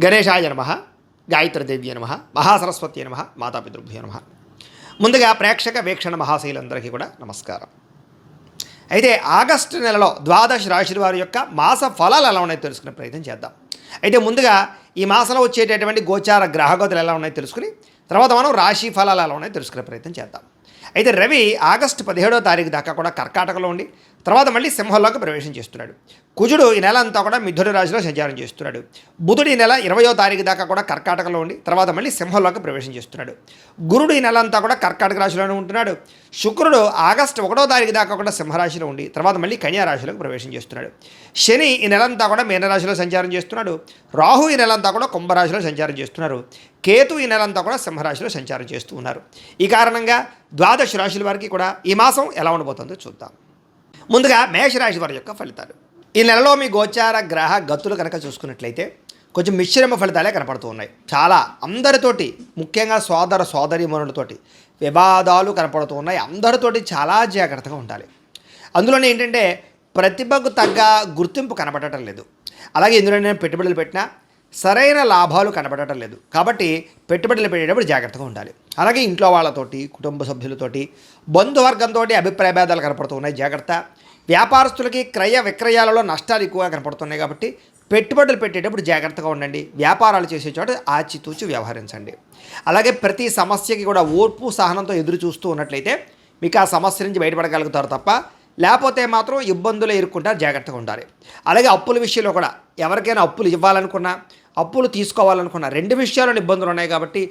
గణేశాయ నమః, గాయత్రీదేవ్య నమః, మహాసరస్వతి నమః, మాతాపితృభ్యో నమః. ముందుగా ప్రేక్షక వీక్షణ మహాశైలందరికీ కూడా నమస్కారం. అయితే ఆగస్టు నెలలో ద్వాదశ రాశుల వారి యొక్క మాస ఫలాలు ఎలా ఉన్నాయో తెలుసుకునే ప్రయత్నం చేద్దాం. అయితే ముందుగా ఈ మాసంలో వచ్చేటటువంటి గోచార గ్రహగతులు ఎలా ఉన్నాయో తెలుసుకుని తర్వాత మనం రాశి ఫలాలు ఎలా ఉన్నాయో తెలుసుకునే ప్రయత్నం చేద్దాం. అయితే రవి ఆగస్టు 17వ తారీఖు దాకా కూడా కర్కాటకలో ఉండి తర్వాత మళ్ళీ సింహంలోకి ప్రవేశం చేస్తున్నాడు. కుజుడు ఈ నెల అంతా కూడా మిథున రాశిలో సంచారం చేస్తున్నాడు. బుధుడు ఈ నెల 20వ తారీఖు దాకా కూడా కర్కాటకలో ఉండి తర్వాత మళ్ళీ సింహంలోకి ప్రవేశం చేస్తున్నాడు. గురుడు ఈ నెల అంతా కూడా కర్కాటక రాశిలోనే ఉంటున్నాడు. శుక్రుడు ఆగస్టు 1వ తారీఖు దాకా కూడా సింహరాశిలో ఉండి తర్వాత మళ్ళీ కన్యా రాశిలోకి ప్రవేశం చేస్తున్నాడు. శని ఈ నెలంతా కూడా మీనరాశిలో సంచారం చేస్తున్నాడు. రాహు ఈ నెలంతా కూడా కుంభరాశిలో సంచారం చేస్తున్నారు. కేతు ఈ నెలంతా కూడా సింహరాశిలో సంచారం చేస్తూ ఉన్నారు. ఈ కారణంగా ద్వాదశ రాశుల వారికి కూడా ఈ మాసం ఎలా ఉండబోతుందో చూద్దాం. ముందుగా మేషరాశి వారి యొక్క ఫలితాలు. ఈ నెలలో మీ గోచార గ్రహ గతులు కనుక చూసుకున్నట్లయితే కొంచెం మిశ్రమ ఫలితాలే కనపడుతూ ఉన్నాయి. చాలా అందరితోటి, ముఖ్యంగా సోదర సోదరీమణులతోటి వివాదాలు కనపడుతూ ఉన్నాయి. అందరితోటి చాలా జాగ్రత్తగా ఉండాలి. అందులోనే ఏంటంటే ప్రతిభకు తగ్గ గుర్తింపు కనపడటం లేదు. అలాగే ఇందులోనే పెట్టుబడులు పెట్టినా సరైన లాభాలు కనబడటం లేదు. కాబట్టి పెట్టుబడులు పెట్టేటప్పుడు జాగ్రత్తగా ఉండాలి. అలాగే ఇంట్లో వాళ్ళతోటి, కుటుంబ సభ్యులతోటి, బంధువర్గంతో అభిప్రాయ భేదాలు కనపడుతూ ఉన్నాయి. జాగ్రత్త. వ్యాపారస్తులకి క్రయ విక్రయాలలో నష్టాలు ఎక్కువగా కనపడుతున్నాయి. కాబట్టి పెట్టుబడులు పెట్టేటప్పుడు జాగ్రత్తగా ఉండండి. వ్యాపారాలు చేసే చోట ఆచితూచి వ్యవహరించండి. అలాగే ప్రతి సమస్యకి కూడా ఓర్పు సహనంతో ఎదురు చూస్తూ ఉన్నట్లయితే మీకు ఆ సమస్య నుంచి బయటపడగలుగుతారు తప్ప లేకపోతే మాత్రం ఇబ్బందులు ఎదుర్కొంటారు. జాగ్రత్తగా ఉండాలి. అలాగే అప్పుల విషయంలో కూడా ఎవరికైనా అప్పులు ఇవ్వాలనుకున్నా, అప్పులు తీసుకోవాలనుకున్నా రెండు విషయాల్లో ఇబ్బందులు ఉన్నాయి. కాబట్టి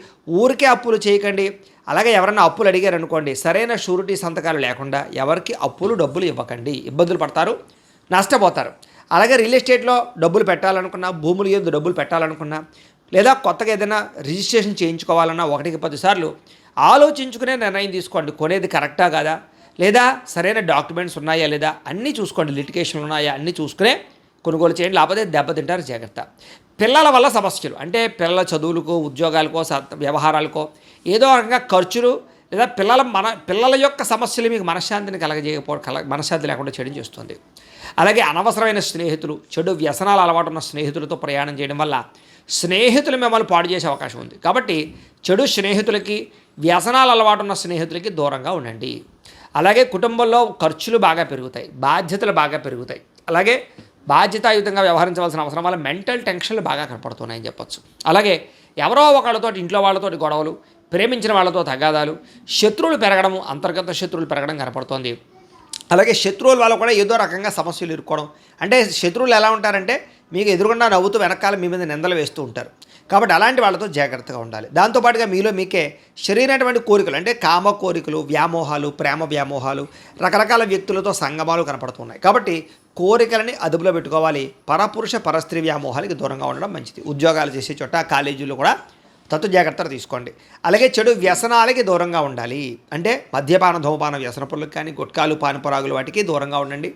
ఊరికే అప్పులు చేయకండి. అలాగే ఎవరైనా అప్పులు అడిగారనుకోండి, సరైన షూరిటీ సంతకాలు లేకుండా ఎవరికి అప్పులు డబ్బులు ఇవ్వకండి. ఇబ్బందులు పడతారు, నష్టపోతారు. అలాగే రియల్ ఎస్టేట్లో డబ్బులు పెట్టాలనుకున్నా, భూములు ఏదో డబ్బులు పెట్టాలనుకున్నా, లేదా కొత్తగా ఏదైనా రిజిస్ట్రేషన్ చేయించుకోవాలన్నా 1కి 10 సార్లు ఆలోచించుకునే నిర్ణయం తీసుకోండి. కొనేది కరెక్టా కాదా, లేదా సరైన డాక్యుమెంట్స్ ఉన్నాయా లేదా అన్నీ చూసుకోండి. లిటిగేషన్లు ఉన్నాయా అన్నీ చూసుకునే కొనుగోలు చేయండి. లేకపోతే దెబ్బతింటారు. జాగ్రత్త. పిల్లల వల్ల సమస్యలు అంటే పిల్లల చదువులకో, ఉద్యోగాలకో, వ్యవహారాలకో ఏదో రకంగా ఖర్చులు లేదా పిల్లల యొక్క సమస్యలు మీకు మనశ్శాంతిని మనశ్శాంతి లేకుండా చేయడం చేస్తుంది. అలాగే అనవసరమైన స్నేహితులు, చెడు వ్యసనాలు అలవాటు ఉన్న స్నేహితులతో ప్రయాణం చేయడం వల్ల స్నేహితులు మిమ్మల్ని పాడు చేసే అవకాశం ఉంది. కాబట్టి చెడు స్నేహితులకి, వ్యసనాలు అలవాటు ఉన్న స్నేహితులకి దూరంగా ఉండండి. అలాగే కుటుంబంలో ఖర్చులు బాగా పెరుగుతాయి, బాధ్యతలు బాగా పెరుగుతాయి. అలాగే బాధ్యతాయుతంగా వ్యవహరించవలసిన అవసరం వల్ల మెంటల్ టెన్షన్లు బాగా కనపడుతున్నాయని చెప్పొచ్చు. అలాగే ఎవరో ఒకళ్ళతో, ఇంట్లో వాళ్ళతోటి గొడవలు, ప్రేమించిన వాళ్ళతో తగాదాలు, శత్రువులు పెరగడము, అంతర్గత శత్రువులు పెరగడం కనపడుతోంది. అలాగే శత్రువుల వల్ల కూడా ఏదో రకంగా సమస్యలు ఇరుక్కోవడం. అంటే శత్రువులు ఎలా ఉంటారంటే మీకు ఎదురుగుండా నవ్వుతూ వెనకాల మీ మీద నిందలు వేస్తూ ఉంటారు. కాబట్టి అలాంటి వాళ్ళతో జాగ్రత్తగా ఉండాలి. దాంతోపాటుగా మీలో మీకే శరీరమైనటువంటి కోరికలు అంటే కామ కోరికలు, వ్యామోహాలు, ప్రేమ వ్యామోహాలు, రకరకాల వ్యక్తులతో సంగమాలు కనపడుతున్నాయి. కాబట్టి కోరికలని అదుపులో పెట్టుకోవాలి. పరపురుష పరస్త్రీ వ్యామోహాలకి దూరంగా ఉండడం మంచిది. ఉద్యోగాలు చేసే చోట, కాలేజీలు కూడా తత్తు జాగ్రత్తలు తీసుకోండి. అలాగే చెడు వ్యసనాలకి దూరంగా ఉండాలి. అంటే మద్యపాన, ధూమపాన వ్యసనపులకు కానీ, గుట్కాలు, పానపరాగులు వాటికి దూరంగా ఉండండి.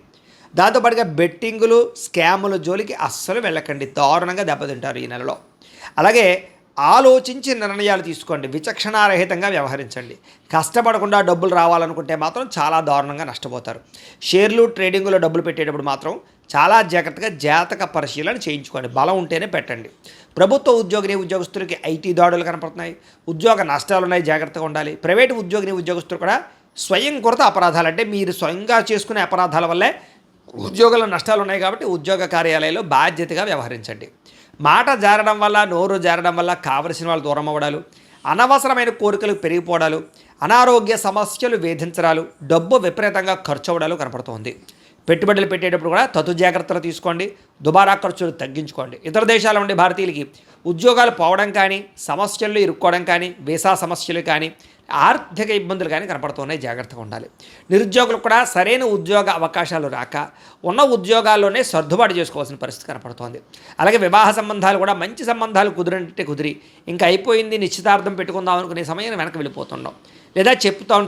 దాంతోపాటుగా బెట్టింగులు, స్కాముల జోలికి అస్సలు వెళ్ళకండి. దారుణంగా దెబ్బతింటారు ఈ నెలలో. అలాగే ఆలోచించి నిర్ణయాలు తీసుకోండి. విచక్షణారహితంగా వ్యవహరించండి. కష్టపడకుండా డబ్బులు రావాలనుకుంటే మాత్రం చాలా దారుణంగా నష్టపోతారు. షేర్లు, ట్రేడింగ్లో డబ్బులు పెట్టేటప్పుడు మాత్రం చాలా జాగ్రత్తగా జాతక పరిశీలన చేయించుకోండి. బలం ఉంటేనే పెట్టండి. ప్రభుత్వ ఉద్యోగస్తులకి ఐటీ దాడులు కనపడుతున్నాయి. ఉద్యోగ నష్టాలు ఉన్నాయి. జాగ్రత్తగా ఉండాలి. ప్రైవేటు ఉద్యోగస్తులు కూడా స్వయంకృత అపరాధాలు అంటే మీరు స్వయంగా చేసుకునే అపరాధాల వల్లే ఉద్యోగాల నష్టాలు ఉన్నాయి. కాబట్టి ఉద్యోగ కార్యాలయాల్లో బాధ్యతగా వ్యవహరించండి. మాట జారడం వల్ల, నోరు జారడం వల్ల కావలసిన వాళ్ళు దూరం అవ్వడాలు, అనవసరమైన కోరికలు పెరిగిపోవడాలు, అనారోగ్య సమస్యలు వేధించడాలు, డబ్బు విపరీతంగా ఖర్చు అవ్వడాలు కనపడుతోంది. పెట్టుబడులు పెట్టేటప్పుడు కూడా తతు జాగ్రత్తలు తీసుకోండి. దుబారా ఖర్చులు తగ్గించుకోండి. ఇతర దేశాల నుండి భారతీయులకి ఉద్యోగాలు పోవడం కానీ, సమస్యల్లో ఇరుక్కోవడం కానీ, వీసా సమస్యలు కానీ, ఆర్థిక ఇబ్బందులు కానీ కనపడుతున్నాయి. జాగ్రత్తగా ఉండాలి. నిరుద్యోగులకు కూడా సరైన ఉద్యోగ అవకాశాలు రాక ఉన్న ఉద్యోగాల్లోనే సర్దుబాటు చేసుకోవాల్సిన పరిస్థితి కనపడుతోంది. అలాగే వివాహ సంబంధాలు కూడా మంచి సంబంధాలు కుదిరి ఇంకా అయిపోయింది, నిశ్చితార్థం పెట్టుకుందాం అనుకునే సమయాన్ని వెనక్కి వెళ్ళిపోతుండడం, లేదా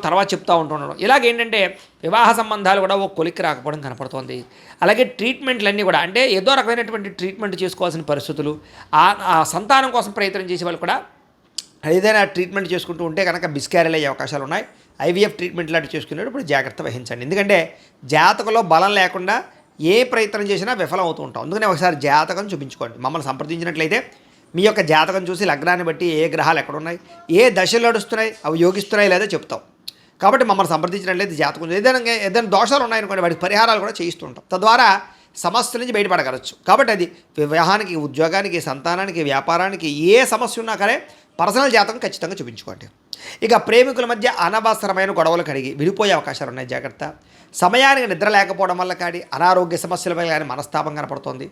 తర్వాత చెప్తూ ఉంటుండడం. ఇలాగేంటంటే వివాహ సంబంధాలు కూడా ఓ కొలిక్కి రాకపోవడం కనపడుతోంది. అలాగే ట్రీట్మెంట్లన్నీ కూడా అంటే ఏదో రకమైనటువంటి ట్రీట్మెంట్ చేసుకోవాల్సిన పరిస్థితులు, ఆ సంతానం కోసం ప్రయత్నం చేసే వాళ్ళు కూడా ఏదైనా ట్రీట్మెంట్ చేసుకుంటూ ఉంటే కనుక మిస్క్యారేజ్ అయ్యే అవకాశాలు ఉన్నాయి. ఐవీఎఫ్ ట్రీట్మెంట్ లాంటివి చేసుకునేటప్పుడు జాగ్రత్త వహించండి. ఎందుకంటే జాతకంలో బలం లేకుండా ఏ ప్రయత్నం చేసినా విఫలం అవుతూ ఉంటాం. అందుకనే ఒకసారి జాతకం చూపించుకోండి. మమ్మల్ని సంప్రదించినట్లయితే మీ యొక్క జాతకం చూసి లగ్నాన్ని బట్టి ఏ గ్రహాలు ఎక్కడున్నాయి, ఏ దశలు నడుస్తున్నాయి, అవి యోగిస్తున్నాయి లేదో చెప్తాం. కాబట్టి మమ్మల్ని సంప్రదించినట్లయితే జాతకం ఏదైనా దోషాలు ఉన్నాయనుకోండి, వాటికి పరిహారాలు కూడా చేయిస్తుంటాం. తద్వారా సమస్యల నుంచి బయటపడగలచ్చు. కాబట్టి అది వివాహానికి, ఉద్యోగానికి, సంతానానికి, వ్యాపారానికి ఏ సమస్య ఉన్నా కానీ పర్సనల్ జాతకం ఖచ్చితంగా చూపించుకోండి. ఇక ప్రేమికుల మధ్య అనవసరమైన గొడవలు కడిగి విడిపోయే అవకాశాలు ఉన్నాయి, జాగ్రత్త. సమయానికి నిద్ర లేకపోవడం వల్ల కానీ అనారోగ్య సమస్యల వల్ల కానీ మనస్తాపం కనపడుతుంది.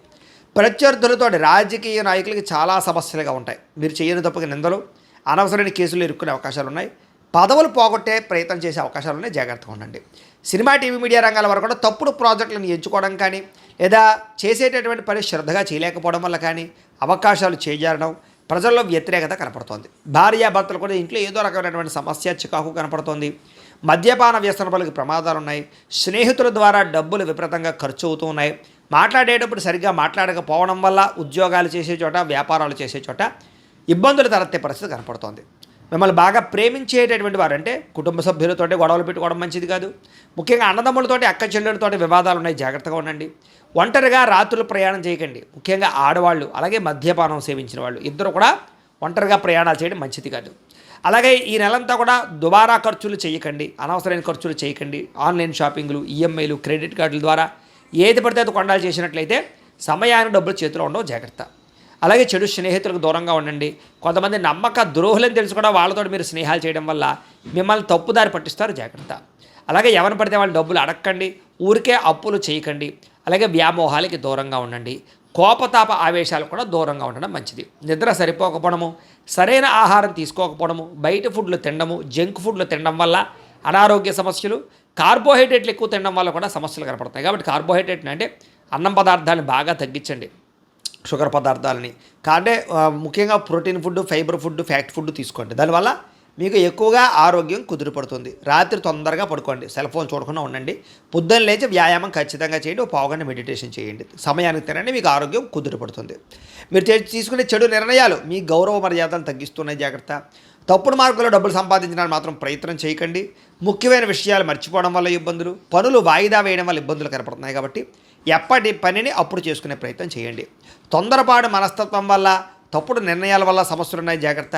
ప్రత్యర్థులతో రాజకీయ నాయకులకి చాలా సమస్యలుగా ఉంటాయి. మీరు చేయని తప్పుగా నిందలు, అనవసరమైన కేసులు ఇరుక్కునే అవకాశాలు ఉన్నాయి. పదవులు పోగొట్టే ప్రయత్నం చేసే అవకాశాలు ఉన్నాయి, జాగ్రత్తగా ఉండండి. సినిమా, టీవీ, మీడియా రంగాల వరకు కూడా తప్పుడు ప్రాజెక్టులను ఎంచుకోవడం కానీ, లేదా చేసేటటువంటి పని శ్రద్ధగా చేయలేకపోవడం వల్ల కానీ అవకాశాలు చేజారడం, ప్రజల్లో వ్యతిరేకత కనపడుతోంది. భార్యాభర్తలు కూడా ఇంట్లో ఏదో రకమైనటువంటి సమస్య, చికాకు కనపడుతోంది. మద్యపాన వ్యసనపరులకు ప్రమాదాలు ఉన్నాయి. స్నేహితుల ద్వారా డబ్బులు విపరీతంగా ఖర్చు అవుతూ ఉన్నాయి. మాట్లాడేటప్పుడు సరిగ్గా మాట్లాడకపోవడం వల్ల ఉద్యోగాలు చేసే చోట, వ్యాపారాలు చేసే చోట ఇబ్బందులు తలెత్తే పరిస్థితి కనపడుతోంది. మిమ్మల్ని బాగా ప్రేమించేటటువంటి వారు, అంటే కుటుంబ సభ్యులతోటి గొడవలు పెట్టుకోవడం మంచిది కాదు. ముఖ్యంగా అన్నదమ్ములతోటి, అక్క చెల్లెలతోటి వివాదాలు ఉన్నాయి, జాగ్రత్తగా ఉండండి. ఒంటరిగా రాత్రులు ప్రయాణం చేయకండి. ముఖ్యంగా ఆడవాళ్ళు, అలాగే మద్యపానం సేవించిన వాళ్ళు ఇద్దరు కూడా ఒంటరిగా ప్రయాణాలు చేయడం మంచిది కాదు. అలాగే ఈ నెలంతా కూడా దుబారా ఖర్చులు చేయకండి, అనవసరమైన ఖర్చులు చేయకండి. ఆన్లైన్ షాపింగ్లు, ఈఎంఐలు, క్రెడిట్ కార్డుల ద్వారా ఏది పడితే అది కొనాలు చేసినట్లయితే సమయానికి డబ్బులు చేతిలో ఉండవు, జాగ్రత్త. అలాగే చెడు స్నేహితులకు దూరంగా ఉండండి. కొంతమంది నమ్మక ద్రోహులని తెలిసి కూడా వాళ్ళతో మీరు స్నేహాలు చేయడం వల్ల మిమ్మల్ని తప్పుదారి పట్టిస్తారు, జాగ్రత్త. అలాగే ఎవరిని పడితే వాళ్ళు డబ్బులు అడగండి, ఊరికే అప్పులు చేయకండి. అలాగే వ్యామోహాలకి దూరంగా ఉండండి. కోపతాప ఆవేశాలు కూడా దూరంగా ఉండడం మంచిది. నిద్ర సరిపోకపోవడము, సరైన ఆహారం తీసుకోకపోవడము, బయట ఫుడ్లు తినడము, జంక్ ఫుడ్లు తినడం వల్ల అనారోగ్య సమస్యలు, కార్బోహైడ్రేట్లు ఎక్కువ తినడం వల్ల కూడా సమస్యలు కనపడతాయి. కాబట్టి కార్బోహైడ్రేట్ అంటే అన్నం పదార్థాలను బాగా తగ్గించండి, షుగర్ పదార్థాలని. అంటే ముఖ్యంగా protein food, fibre food, fat food తీసుకోండి. దానివల్ల మీకు ఎక్కువగా ఆరోగ్యం కుదిరిపడుతుంది. రాత్రి తొందరగా పడుకోండి, సెల్ ఫోన్ చూడకుండా ఉండండి. పొద్దున్న లేచి వ్యాయామం ఖచ్చితంగా చేయండి, ఒక పావుగంట మెడిటేషన్ చేయండి. సమయానికి తినండి, మీకు ఆరోగ్యం కుదిరిపడుతుంది. మీరు తీసుకునే చెడు నిర్ణయాలు మీ గౌరవ మర్యాదలు తగ్గిస్తున్నాయి, జాగ్రత్త. తప్పుడు మార్గంలో డబ్బులు సంపాదించడానికి మాత్రం ప్రయత్నం చేయకండి. ముఖ్యమైన విషయాలు మర్చిపోవడం వల్ల ఇబ్బందులు, పనులు వాయిదా వేయడం వల్ల ఇబ్బందులు కనపడుతున్నాయి. కాబట్టి ఎప్పటి పనిని అప్పుడు చేసుకునే ప్రయత్నం చేయండి. తొందరపాటు మనస్తత్వం వల్ల, తప్పుడు నిర్ణయాల వల్ల సమస్యలు ఉన్నాయి, జాగ్రత్త.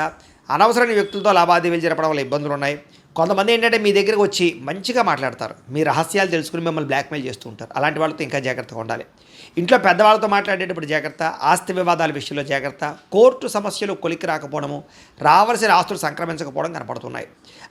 అనవసరమైన వ్యక్తులతో లావాదేవీలు జరపడం వల్ల ఇబ్బందులు ఉన్నాయి. కొంతమంది ఏంటంటే మీ దగ్గరికి వచ్చి మంచిగా మాట్లాడతారు, మీ రహస్యాలు తెలుసుకుని మిమ్మల్ని బ్లాక్మెయిల్ చేస్తూ ఉంటారు. అలాంటి వాళ్ళతో ఇంకా జాగ్రత్తగా ఉండాలి. ఇంట్లో పెద్దవాళ్ళతో మాట్లాడేటప్పుడు జాగ్రత్త. ఆస్తి వివాదాల విషయంలో జాగ్రత్త. కోర్టు సమస్యలు కొలికి రాకపోవడము, రావాల్సిన ఆస్తులు సంక్రమించకపోవడం కనపడుతున్నాయి.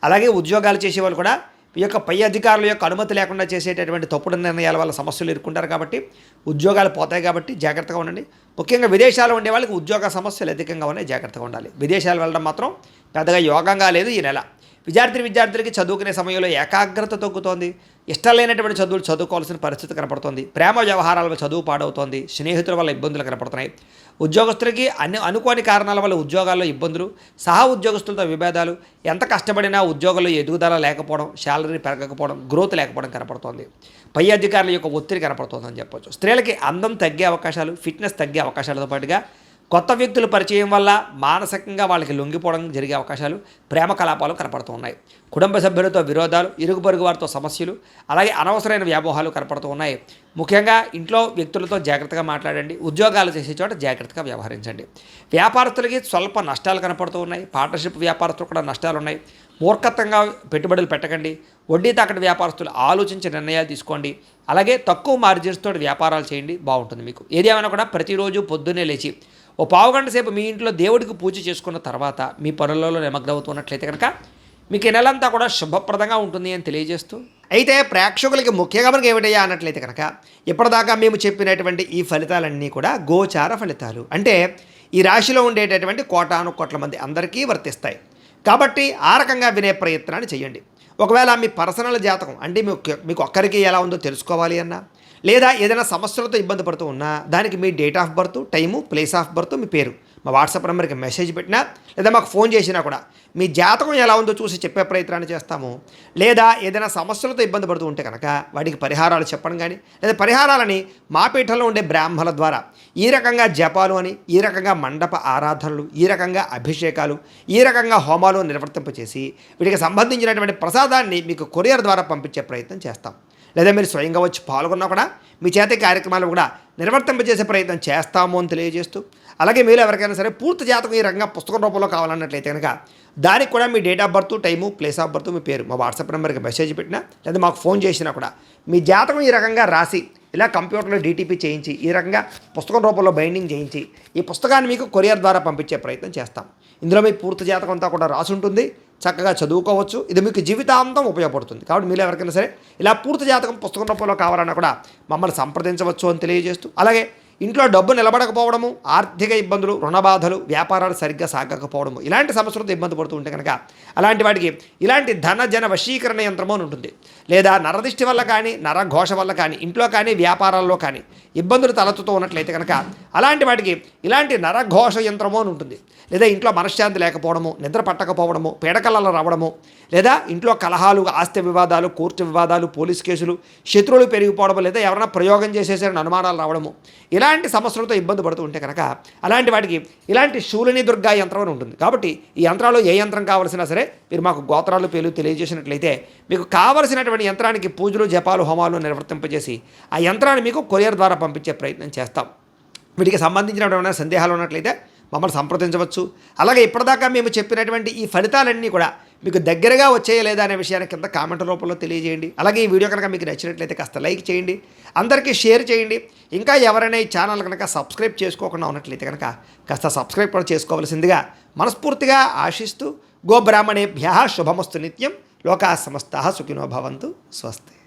అలాగే ఉద్యోగాలు చేసేవాళ్ళు కూడా ఈ యొక్క పై అధికారుల యొక్క అనుమతి లేకుండా చేసేటటువంటి తప్పుడు నిర్ణయాల వల్ల సమస్యలు ఎదుర్కొంటారు. కాబట్టి ఉద్యోగాలు పోతాయి, కాబట్టి జాగ్రత్తగా ఉండండి. ముఖ్యంగా విదేశాల్లో ఉండే వాళ్ళకి ఉద్యోగ సమస్యలు అధికంగా ఉన్నాయి, జాగ్రత్తగా ఉండాలి. విదేశాలు వెళ్ళడం మాత్రం పెద్దగా యోగంగా లేదు ఈ నెల. విద్యార్థులకి చదువుకునే సమయంలో ఏకాగ్రత తగ్గుతోంది. ఇష్టం లేనటువంటి చదువులు చదువుకోవాల్సిన పరిస్థితి కనపడుతోంది. ప్రేమ వ్యవహారాల చదువు పాడవుతోంది. స్నేహితుల వల్ల ఇబ్బందులు కనపడుతున్నాయి. ఉద్యోగస్తులకి అనుకోని కారణాల వల్ల ఉద్యోగాల్లో ఇబ్బందులు, సహా ఉద్యోగస్తులతో విభేదాలు, ఎంత కష్టపడినా ఉద్యోగంలో ఎదుగుదల లేకపోవడం, శాలరీ పెరగకపోవడం, గ్రోత్ లేకపోవడం కనపడుతోంది. పై అధికారుల యొక్క ఒత్తిడి కనపడుతోందని చెప్పొచ్చు. స్త్రీలకి అందం తగ్గే అవకాశాలు, ఫిట్నెస్ తగ్గే అవకాశాలతో పాటుగా కొత్త వ్యక్తుల పరిచయం వల్ల మానసికంగా వాళ్ళకి లొంగిపోవడం జరిగే అవకాశాలు, ప్రేమ కలాపాలు కనపడుతూ ఉన్నాయి. కుటుంబ సభ్యులతో విరోధాలు, ఇరుగు పొరుగు వారితో సమస్యలు, అలాగే అనవసరమైన వ్యామోహాలు కనపడుతూ ఉన్నాయి. ముఖ్యంగా ఇంట్లో వ్యక్తులతో జాగ్రత్తగా మాట్లాడండి. ఉద్యోగాలు చేసే చోట జాగ్రత్తగా వ్యవహరించండి. వ్యాపారస్తులకి స్వల్ప నష్టాలు కనపడుతూ ఉన్నాయి. పార్ట్నర్షిప్ వ్యాపారస్తులు కూడా నష్టాలు ఉన్నాయి. మూర్ఖత్వంగా పెట్టుబడులు పెట్టకండి. వడ్డీ తాకటి వ్యాపారస్తులు ఆలోచించి నిర్ణయాలు తీసుకోండి. అలాగే తక్కువ మార్జిన్స్ తోటి వ్యాపారాలు చేయండి, బాగుంటుంది మీకు. ఏదేమైనా కూడా ప్రతిరోజు పొద్దున్నే లేచి ఓ పావుగంట సేపు మీ ఇంట్లో దేవుడికి పూజ చేసుకున్న తర్వాత మీ పనులలో నిమగ్నమవుతున్నట్లయితే కనుక మీకు ఈ నెలంతా కూడా శుభప్రదంగా ఉంటుంది అని తెలియజేస్తూ, అయితే ప్రేక్షకులకి ముఖ్యంగా మనకి ఏమిటయ్యా అన్నట్లయితే కనుక ఇప్పటిదాకా మేము చెప్పినటువంటి ఈ ఫలితాలన్నీ కూడా గోచార ఫలితాలు. అంటే ఈ రాశిలో ఉండేటటువంటి కోటాను కోట్ల మంది అందరికీ వర్తిస్తాయి. కాబట్టి ఆ రకంగా వినే ప్రయత్నాన్ని చేయండి. ఒకవేళ మీ పర్సనల్ జాతకం అంటే మీకు ఒక్కరికి ఎలా ఉందో తెలుసుకోవాలి అన్నా, లేదా ఏదైనా సమస్యలతో ఇబ్బంది పడుతూ ఉన్నా, దానికి మీ date of birth, time, place of birth, మీ పేరు మా వాట్సాప్ నెంబర్కి మెసేజ్ పెట్టినా, లేదా మాకు ఫోన్ చేసినా కూడా మీ జాతకం ఎలా ఉందో చూసి చెప్పే ప్రయత్నాన్ని చేస్తాము. లేదా ఏదైనా సమస్యలతో ఇబ్బంది పడుతూ ఉంటే కనుక వాటికి పరిహారాలు చెప్పడం కానీ, లేదా పరిహారాలని మా పీఠంలో ఉండే బ్రాహ్మణుల ద్వారా ఈ రకంగా జపాలు అని, ఈ రకంగా మండప ఆరాధనలు, ఈ రకంగా అభిషేకాలు, ఈ రకంగా హోమాలు నిర్వర్తింపచేసి వీటికి సంబంధించినటువంటి ప్రసాదాన్ని మీకు కొరియర్ ద్వారా పంపించే ప్రయత్నం చేస్తాం. లేదా మీరు స్వయంగా వచ్చి పాల్గొన్నా కూడా మీ చేత కార్యక్రమాలు కూడా నిర్వర్తింపజేసే ప్రయత్నం చేస్తాము అని తెలియజేస్తూ, అలాగే మీరు ఎవరికైనా సరే పూర్తి జాతకం ఈ రకంగా పుస్తకం రూపంలో కావాలన్నట్లయితే కనుక దానికి కూడా మీ date of birth, time, place of birth, మీ పేరు మా వాట్సాప్ నెంబర్కి మెసేజ్ పెట్టినా లేదా మాకు ఫోన్ చేసినా కూడా మీ జాతకం ఈ రకంగా రాసి ఇలా కంప్యూటర్లో డీటీపీ చేయించి ఈ రకంగా పుస్తకం రూపంలో బైండింగ్ చేయించి ఈ పుస్తకాన్ని మీకు కొరియర్ ద్వారా పంపించే ప్రయత్నం చేస్తాం. ఇందులో మీ పూర్తి జాతకం అంతా కూడా రాసి ఉంటుంది, చక్కగా చదువుకోవచ్చు. ఇది మీకు జీవితాంతం ఉపయోగపడుతుంది. కాబట్టి మీరు ఎవరికైనా సరే ఇలా పూర్తి జాతకం పుస్తకం రూపంలో కావాలన్నా కూడా మమ్మల్ని సంప్రదించవచ్చు అని తెలియజేస్తూ, అలాగే ఇంట్లో డబ్బు నిలబడకపోవడము, ఆర్థిక ఇబ్బందులు, రుణ బాధలు, వ్యాపారాలు సరిగ్గా సాగకపోవడము, ఇలాంటి సమస్యలతో ఇబ్బంది పడుతూ ఉంటే కనుక అలాంటి వాటికి ఇలాంటి ధన జన వశీకరణ యంత్రము అని ఉంటుంది. లేదా నరదిష్టి వల్ల కానీ, నరఘోష వల్ల కానీ, ఇంట్లో కానీ వ్యాపారాల్లో కానీ ఇబ్బందులు తలెత్తుతూ ఉన్నట్లయితే కనుక అలాంటి వాటికి ఇలాంటి నరఘోష యంత్రము అని ఉంటుంది. లేదా ఇంట్లో మనశ్శాంతి లేకపోవడము, నిద్ర పట్టకపోవడము, పీడకలలో రావడము, లేదా ఇంట్లో కలహాలు, ఆస్తి వివాదాలు, కోర్టు వివాదాలు, పోలీస్ కేసులు, శత్రువులు పెరిగిపోవడము, లేదా ఎవరైనా ప్రయోగం చేసేసారని అనుమానాలు రావడము, ఇలాంటి సమస్యలతో ఇబ్బంది పడుతూ ఉంటే కనుక అలాంటి వాటికి ఇలాంటి శూలిని దుర్గా యంత్రం అని ఉంటుంది. కాబట్టి ఈ యంత్రాలు ఏ యంత్రం కావాల్సినా సరే మీరు మాకు గోత్రాలు పేర్లు తెలియజేసినట్లయితే మీకు కావలసినటువంటి యంత్రానికి పూజలు, జపాలు, హోమాలు నిర్వర్తింపజేసి ఆ యంత్రాన్ని మీకు కొరియర్ ద్వారా పంపించే ప్రయత్నం చేస్తాం. వీటికి సంబంధించిన సందేహాలు ఉన్నట్లయితే మమ్మల్ని సంప్రదించవచ్చు. అలాగే ఇప్పటిదాకా మేము చెప్పినటువంటి ఈ ఫలితాలన్నీ కూడా మీకు దగ్గరగా వచ్చేయ లేదా అనే విషయాన్ని కింద కామెంట్ రూపంలో తెలియజేయండి. అలాగే ఈ వీడియో కనుక మీకు నచ్చినట్లయితే కాస్త లైక్ చేయండి, అందరికీ షేర్ చేయండి. ఇంకా ఎవరైనా ఈ ఛానల్ కనుక సబ్స్క్రైబ్ చేసుకోకుండా ఉన్నట్లయితే కనుక కాస్త సబ్స్క్రైబ్ కూడా చేసుకోవాల్సిందిగా మనస్ఫూర్తిగా ఆశిస్తూ, గోబ్రాహ్మణేభ్యః శుభమస్తు నిత్యం, లోకాः సమస్తాः సుఖినో భవంతు. స్వస్తి.